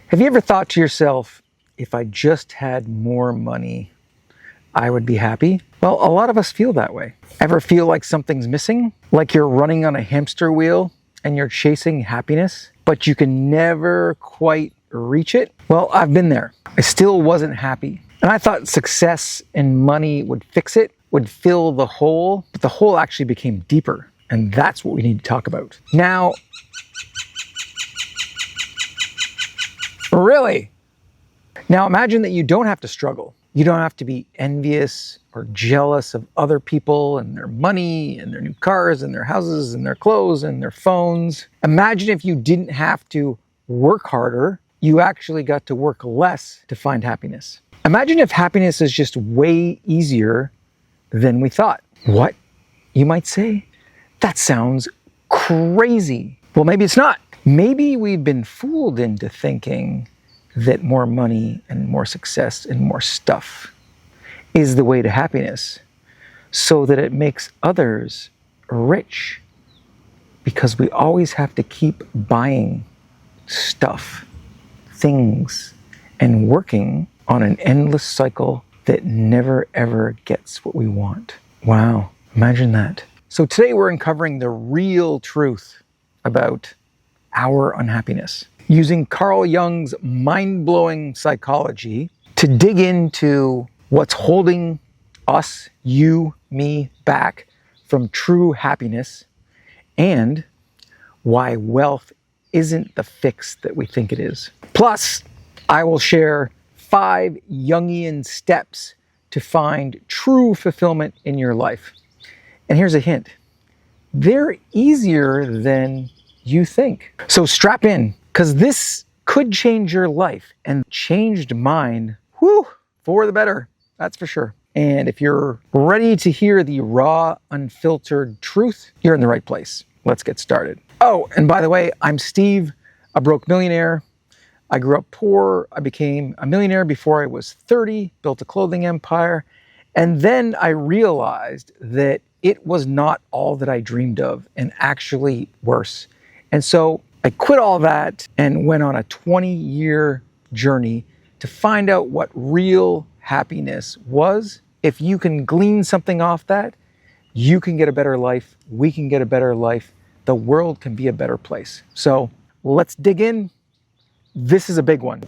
Have you ever thought to yourself, if I just had more money, I would be happy? Well, a lot of us feel that way. Ever feel like something's missing? Like you're running on a hamster wheel and you're chasing happiness, but you can never quite reach it? Well, I've been there. I still wasn't happy. And I thought success and money would fix it, would fill the hole, but the hole actually became deeper. And that's what we need to talk about. Now, really? Now imagine that you don't have to struggle. You don't have to be envious or jealous of other people and their money and their new cars and their houses and their clothes and their phones. Imagine if you didn't have to work harder, you actually got to work less to find happiness. Imagine if happiness is just way easier than we thought. What? You might say? That sounds crazy. Well, maybe it's not. Maybe we've been fooled into thinking that more money and more success and more stuff is the way to happiness, so that it makes others rich, because we always have to keep buying stuff, things, and working on an endless cycle that never ever gets what we want. Wow, imagine that. So today we're uncovering the real truth about our unhappiness, using Carl Jung's mind-blowing psychology to dig into what's holding us, you, me, back from true happiness, and why wealth isn't the fix that we think it is. Plus, I will share 5 Jungian steps to find true fulfillment in your life. And here's a hint. They're easier than you think. So strap in, because this could change your life, and changed mine, for the better, that's for sure. And if you're ready to hear the raw, unfiltered truth, you're in the right place. Let's get started. Oh, and by the way, I'm Steve, a broke millionaire. I grew up poor. I became a millionaire before I was 30, built a clothing empire, and then I realized that it was not all that I dreamed of, and actually worse. And so I quit all that and went on a 20-year journey to find out what real happiness was. If you can glean something off that, you can get a better life. We can get a better life. The world can be a better place. So let's dig in. This is a big one.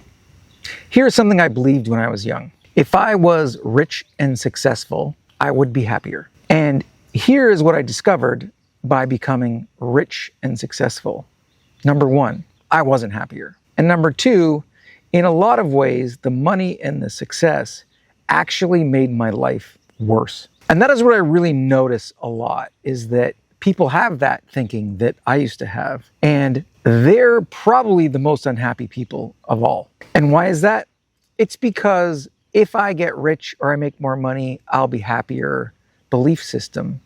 Here's something I believed when I was young. If I was rich and successful, I would be happier. And here is what I discovered by becoming rich and successful. Number 1, I wasn't happier. And number 2, in a lot of ways, the money and the success actually made my life worse. And that is what I really notice a lot, is that people have that thinking that I used to have, and they're probably the most unhappy people of all. And why is that? It's because if I get rich or I make more money, I'll be happier belief system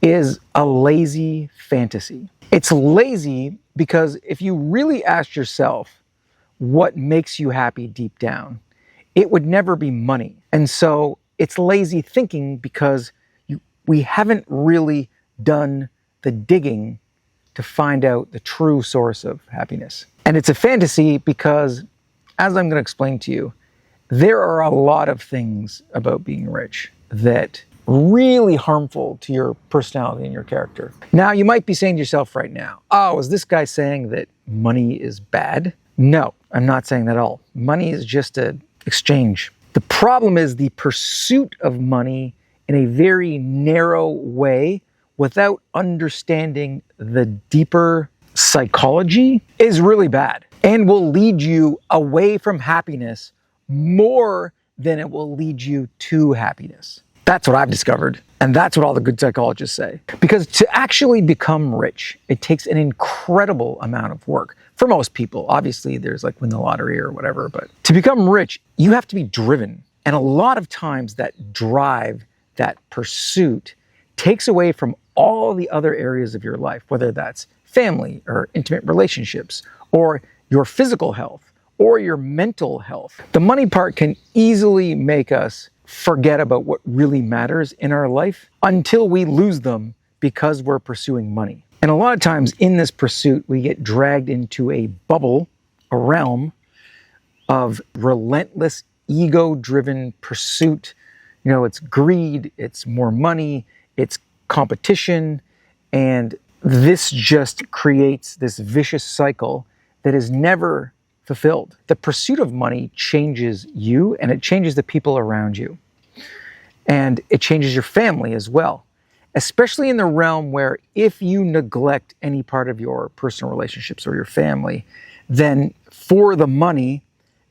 is a lazy fantasy. It's lazy because if you really asked yourself what makes you happy deep down, it would never be money. And so it's lazy thinking because we haven't really done the digging to find out the true source of happiness. And it's a fantasy because, as I'm going to explain to you, there are a lot of things about being rich that really harmful to your personality and your character. Now, you might be saying to yourself right now, oh, is this guy saying that money is bad? No, I'm not saying that at all. Money is just an exchange. The problem is the pursuit of money in a very narrow way without understanding the deeper psychology is really bad and will lead you away from happiness more than it will lead you to happiness. That's what I've discovered. And that's what all the good psychologists say. Because to actually become rich, it takes an incredible amount of work. For most people, obviously there's like win the lottery or whatever, but to become rich, you have to be driven. And a lot of times that drive, that pursuit, takes away from all the other areas of your life, whether that's family or intimate relationships, or your physical health, or your mental health. The money part can easily make us forget about what really matters in our life until we lose them because we're pursuing money. And a lot of times in this pursuit, we get dragged into a bubble, a realm of relentless ego-driven pursuit. It's greed, it's more money, it's competition, and this just creates this vicious cycle that is never fulfilled. The pursuit of money changes you, and it changes the people around you. And it changes your family as well, especially in the realm where if you neglect any part of your personal relationships or your family, then for the money,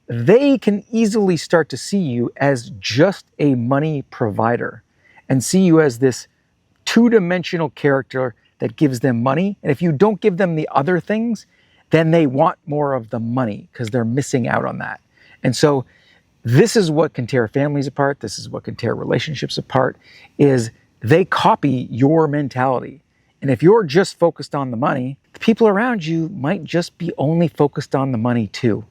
they can easily start to see you as just a money provider and see you as this two-dimensional character that gives them money. And if you don't give them the other things, then they want more of the money because they're missing out on that. And so this is what can tear families apart. This is what can tear relationships apart, is they copy your mentality. And if you're just focused on the money, the people around you might just be only focused on the money too.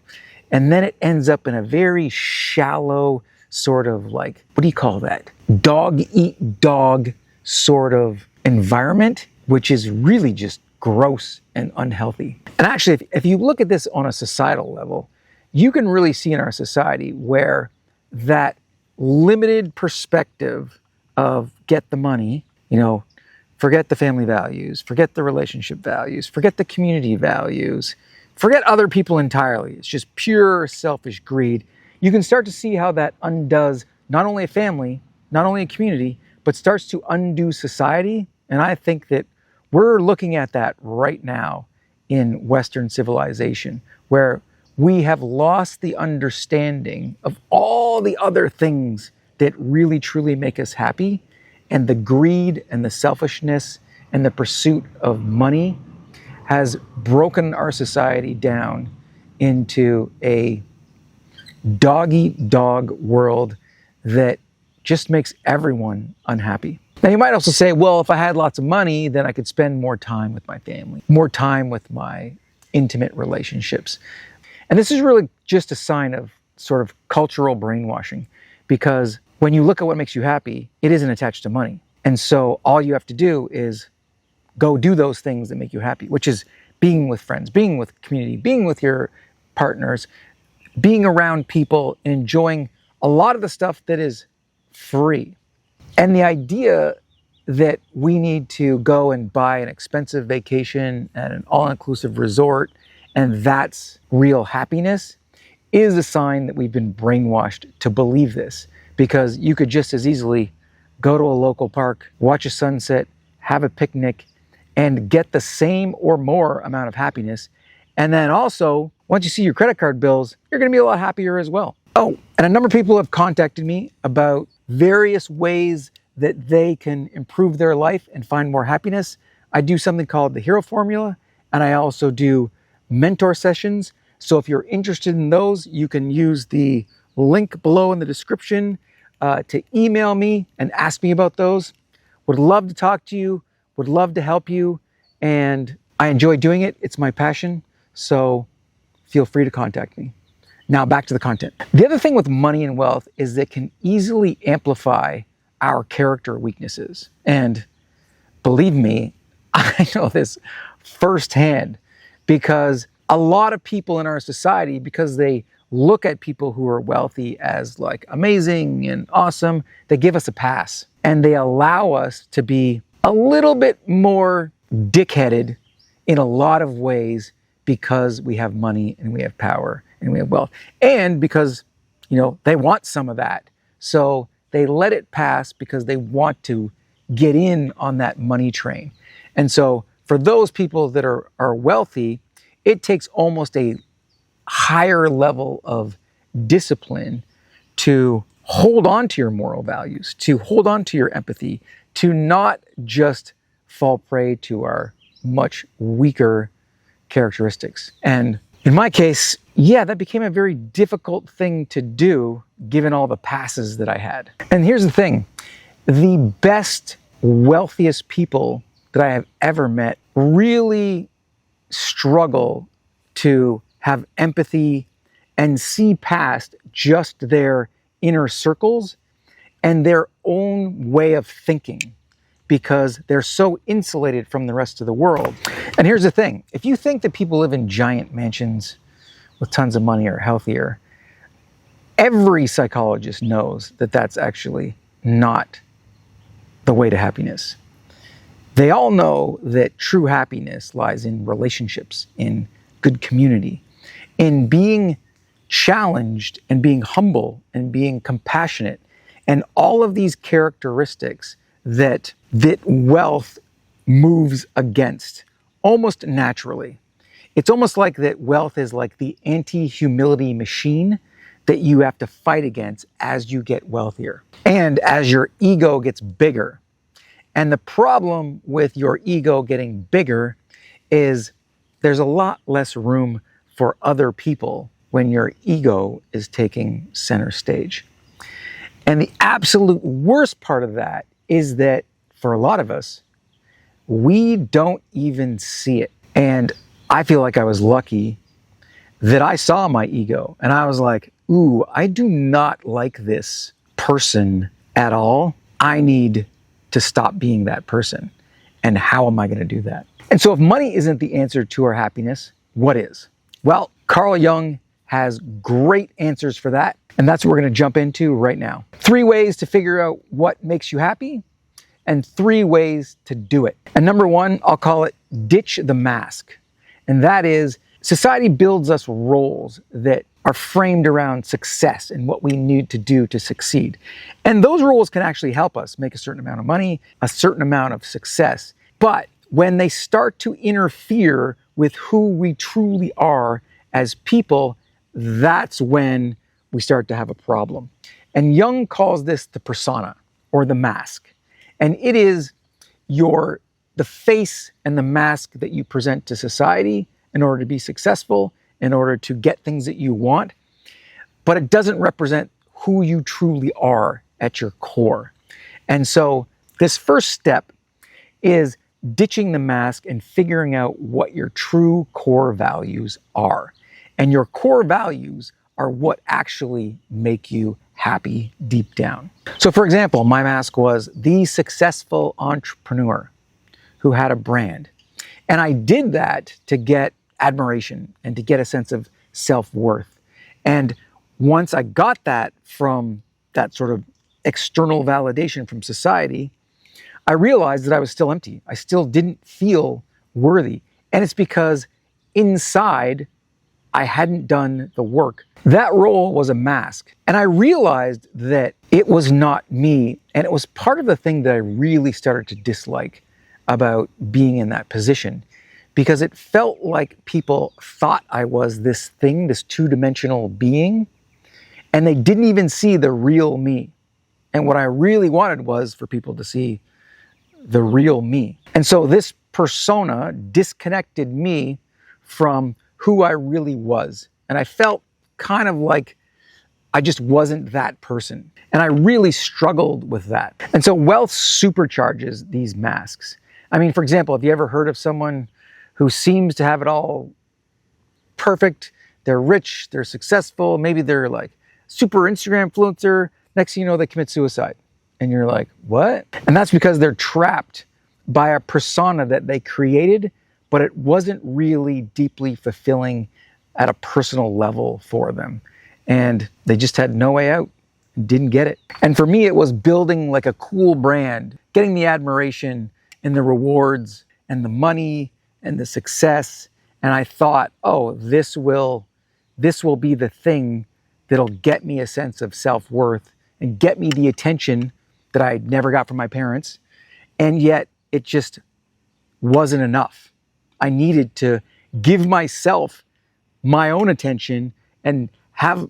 And then it ends up in a very shallow sort of like, what do you call that? Dog eat dog sort of environment, which is really just gross and unhealthy. And actually, if you look at this on a societal level, you can really see in our society where that limited perspective of get the money, forget the family values, forget the relationship values, forget the community values, forget other people entirely. It's just pure selfish greed. You can start to see how that undoes not only a family, not only a community, but starts to undo society. And I think that we're looking at that right now in Western civilization, where we have lost the understanding of all the other things that really truly make us happy. And the greed and the selfishness and the pursuit of money has broken our society down into a dog-eat-dog world that just makes everyone unhappy. Now, you might also say, well, if I had lots of money, then I could spend more time with my family, more time with my intimate relationships. And this is really just a sign of sort of cultural brainwashing, because when you look at what makes you happy, it isn't attached to money. And so all you have to do is go do those things that make you happy, which is being with friends, being with community, being with your partners, being around people, and enjoying a lot of the stuff that is free. And the idea that we need to go and buy an expensive vacation at an all-inclusive resort and that's real happiness is a sign that we've been brainwashed to believe this, because you could just as easily go to a local park, watch a sunset, have a picnic, and get the same or more amount of happiness. And then also, once you see your credit card bills, you're going to be a lot happier as well. Oh, and a number of people have contacted me about various ways that they can improve their life and find more happiness. I do something called the Hero Formula, and I also do mentor sessions. So if you're interested in those, you can use the link below in the description to email me and ask me about those. Would love to talk to you, would love to help you, and I enjoy doing it. It's my passion, so feel free to contact me. Now back to the content. The other thing with money and wealth is that it can easily amplify our character weaknesses. And believe me, I know this firsthand, because a lot of people in our society, because they look at people who are wealthy as like amazing and awesome, they give us a pass and they allow us to be a little bit more dickheaded in a lot of ways, because we have money and we have power and we have wealth, and because, they want some of that. So they let it pass because they want to get in on that money train. And so for those people that are wealthy, it takes almost a higher level of discipline to hold on to your moral values, to hold on to your empathy, to not just fall prey to our much weaker characteristics. And in my case, that became a very difficult thing to do given all the passes that I had. And here's the thing, the best, wealthiest people that I have ever met really struggle to have empathy and see past just their inner circles and their own way of thinking, because they're so insulated from the rest of the world. And here's the thing, if you think that people live in giant mansions with tons of money are healthier, every psychologist knows that that's actually not the way to happiness. They all know that true happiness lies in relationships, in good community, in being challenged and being humble and being compassionate, and all of these characteristics that wealth moves against almost naturally. It's almost like that wealth is like the anti-humility machine that you have to fight against as you get wealthier and as your ego gets bigger. And the problem with your ego getting bigger is there's a lot less room for other people when your ego is taking center stage. And the absolute worst part of that is that for a lot of us, we don't even see it. And I feel like I was lucky that I saw my ego and I was like, ooh, I do not like this person at all. I need to stop being that person. And how am I going to do that? And so if money isn't the answer to our happiness, what is? Well, Carl Jung has great answers for that. And that's what we're going to jump into right now. 3 ways to figure out what makes you happy and 3 ways to do it. And number 1, I'll call it ditch the mask. And that is, society builds us roles that are framed around success and what we need to do to succeed. And those roles can actually help us make a certain amount of money, a certain amount of success. But when they start to interfere with who we truly are as people, that's when we start to have a problem. And Jung calls this the persona or the mask. And it is the face and the mask that you present to society in order to be successful, in order to get things that you want, but it doesn't represent who you truly are at your core. And so this first step is ditching the mask and figuring out what your true core values are. And your core values are what actually make you happy deep down. So for example, my mask was the successful entrepreneur who had a brand. And I did that to get admiration and to get a sense of self-worth. And once I got that from that sort of external validation from society, I realized that I was still empty. I still didn't feel worthy. And it's because inside, I hadn't done the work. That role was a mask. And I realized that it was not me. And it was part of the thing that I really started to dislike about being in that position, because it felt like people thought I was this thing, this two-dimensional being, and they didn't even see the real me. And what I really wanted was for people to see the real me. And so this persona disconnected me from who I really was. And I felt kind of like I just wasn't that person. And I really struggled with that. And so wealth supercharges these masks. I mean, for example, have you ever heard of someone who seems to have it all perfect? They're rich, they're successful, maybe they're like super Instagram influencer. Next thing you know, they commit suicide. And you're like, what? And that's because they're trapped by a persona that they created, but it wasn't really deeply fulfilling at a personal level for them. And they just had no way out, didn't get it. And for me, it was building like a cool brand, getting the admiration and the rewards and the money and the success. And I thought, oh, this will be the thing that'll get me a sense of self-worth and get me the attention that I never got from my parents. And yet it just wasn't enough. I needed to give myself my own attention and have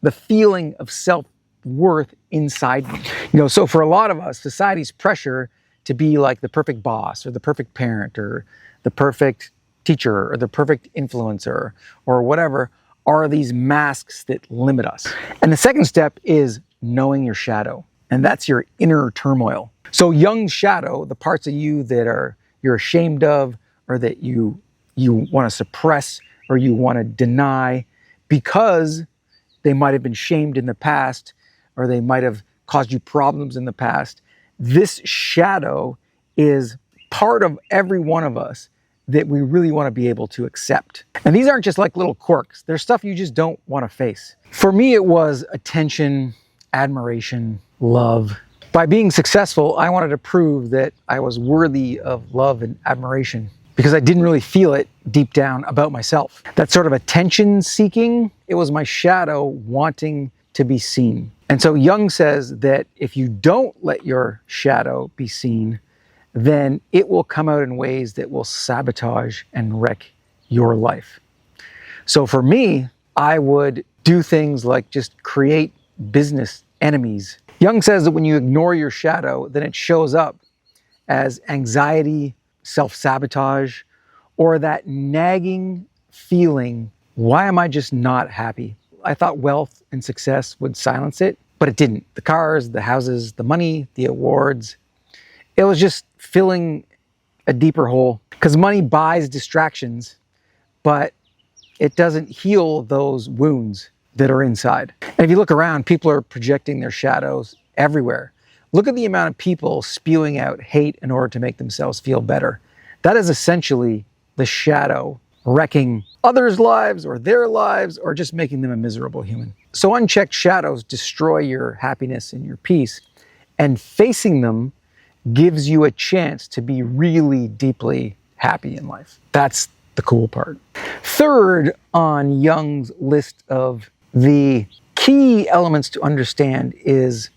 the feeling of self-worth inside me. So for a lot of us, society's pressure to be like the perfect boss or the perfect parent or the perfect teacher or the perfect influencer or whatever are these masks that limit us. And the second step is knowing your shadow. And that's your inner turmoil. So Jung's shadow, the parts of you that you're ashamed of, or that you want to suppress, or you want to deny because they might have been shamed in the past, or they might have caused you problems in the past. This shadow is part of every one of us that we really want to be able to accept. And these aren't just like little quirks. They're stuff you just don't want to face. For me, it was attention, admiration, love. By being successful, I wanted to prove that I was worthy of love and admiration because I didn't really feel it deep down about myself. That sort of attention seeking, it was my shadow wanting to be seen. And so Jung says that if you don't let your shadow be seen, then it will come out in ways that will sabotage and wreck your life. So for me, I would do things like just create business enemies. Jung says that when you ignore your shadow, then it shows up as anxiety, self-sabotage, or that nagging feeling, why am I just not happy? I thought wealth and success would silence it, but it didn't. The cars, the houses, the money, the awards, it was just filling a deeper hole, because money buys distractions, but it doesn't heal those wounds that are inside. And if you look around, people are projecting their shadows everywhere. Look at the amount of people spewing out hate in order to make themselves feel better. That is essentially the shadow wrecking others' lives or their lives, or just making them a miserable human. So unchecked shadows destroy your happiness and your peace, and facing them gives you a chance to be really deeply happy in life. That's the cool part. Third on Jung's list of the key elements to understand is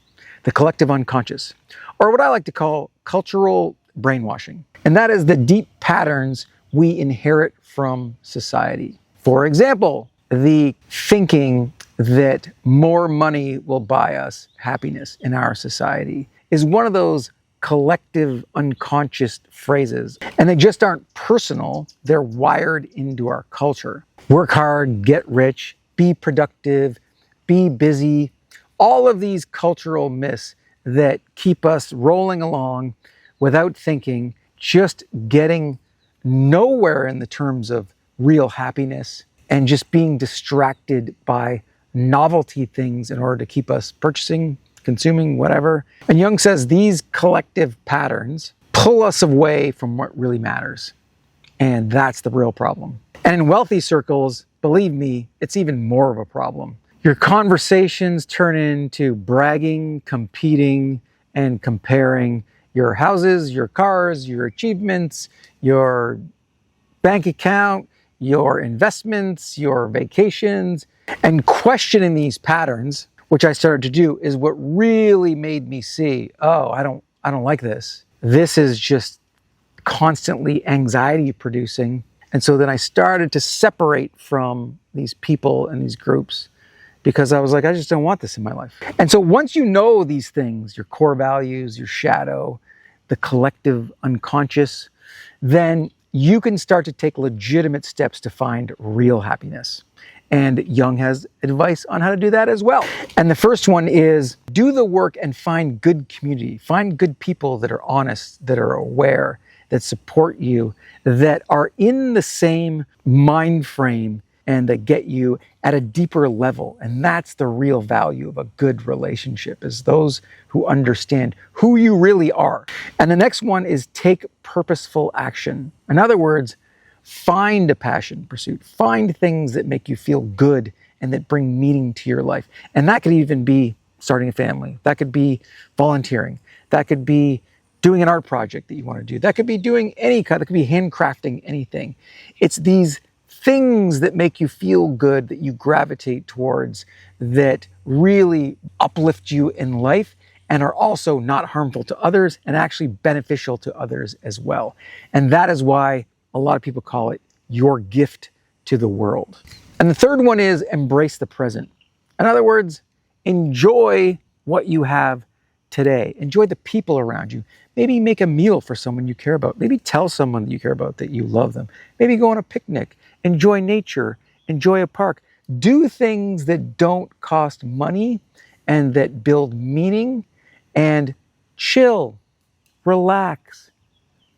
the collective unconscious, or what I like to call cultural brainwashing. And that is the deep patterns we inherit from society. For example, the thinking that more money will buy us happiness in our society is one of those collective unconscious phrases, and they just aren't personal, they're wired into our culture. Work hard, get rich, be productive, be busy, all of these cultural myths that keep us rolling along without thinking, just getting nowhere in the terms of real happiness, and just being distracted by novelty things in order to keep us purchasing, consuming, whatever. And Jung says these collective patterns pull us away from what really matters. And that's the real problem. And in wealthy circles, believe me, it's even more of a problem. Your conversations turn into bragging, competing, and comparing your houses, your cars, your achievements, your bank account, your investments, your vacations, and questioning these patterns, which I started to do, is what really made me see, oh, I don't like this. This is just constantly anxiety producing. And so then I started to separate from these people and these groups, because I was like, I just don't want this in my life. And so once you know these things, your core values, your shadow, the collective unconscious, then you can start to take legitimate steps to find real happiness. And Jung has advice on how to do that as well. And the first one is do the work and find good community. Find good people that are honest, that are aware, that support you, that are in the same mind frame, and that get you at a deeper level. And that's the real value of a good relationship, is those who understand who you really are. And the next one is take purposeful action. In other words, find a passion pursuit. Find things that make you feel good and that bring meaning to your life. And that could even be starting a family. That could be volunteering. That could be doing an art project that you want to do. That could be doing any kind, that could be handcrafting anything. It's these things that make you feel good, that you gravitate towards, that really uplift you in life and are also not harmful to others and actually beneficial to others as well. And that is why a lot of people call it your gift to the world. And the third one is embrace the present. In other words, enjoy what you have today. Enjoy the people around you. Maybe make a meal for someone you care about. Maybe tell someone that you care about that you love them. Maybe go on a picnic. Enjoy nature. Enjoy a park. Do things that don't cost money and that build meaning, and chill, relax,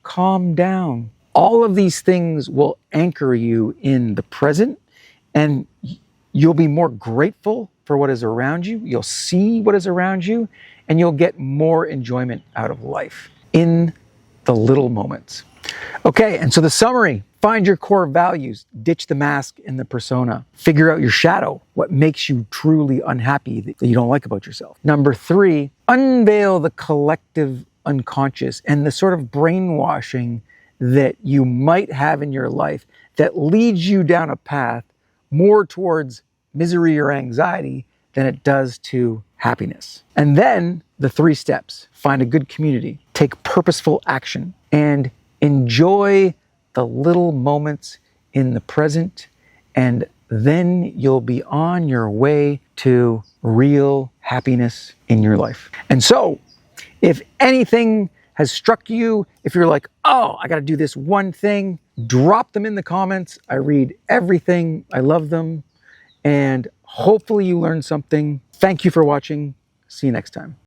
calm down. All of these things will anchor you in the present, and you'll be more grateful for what is around you. You'll see what is around you, and you'll get more enjoyment out of life in the little moments. Okay, and so the summary: find your core values, ditch the mask and the persona, figure out your shadow, what makes you truly unhappy that you don't like about yourself. Number 3, unveil the collective unconscious and the sort of brainwashing that you might have in your life that leads you down a path more towards misery or anxiety than it does to happiness. And then the 3 steps: find a good community, take purposeful action, and enjoy the little moments in the present, and then you'll be on your way to real happiness in your life. And so, if anything has struck you, if you're like, oh, I gotta do this one thing, drop them in the comments. I read everything, I love them, and hopefully you learned something. Thank you for watching. See you next time.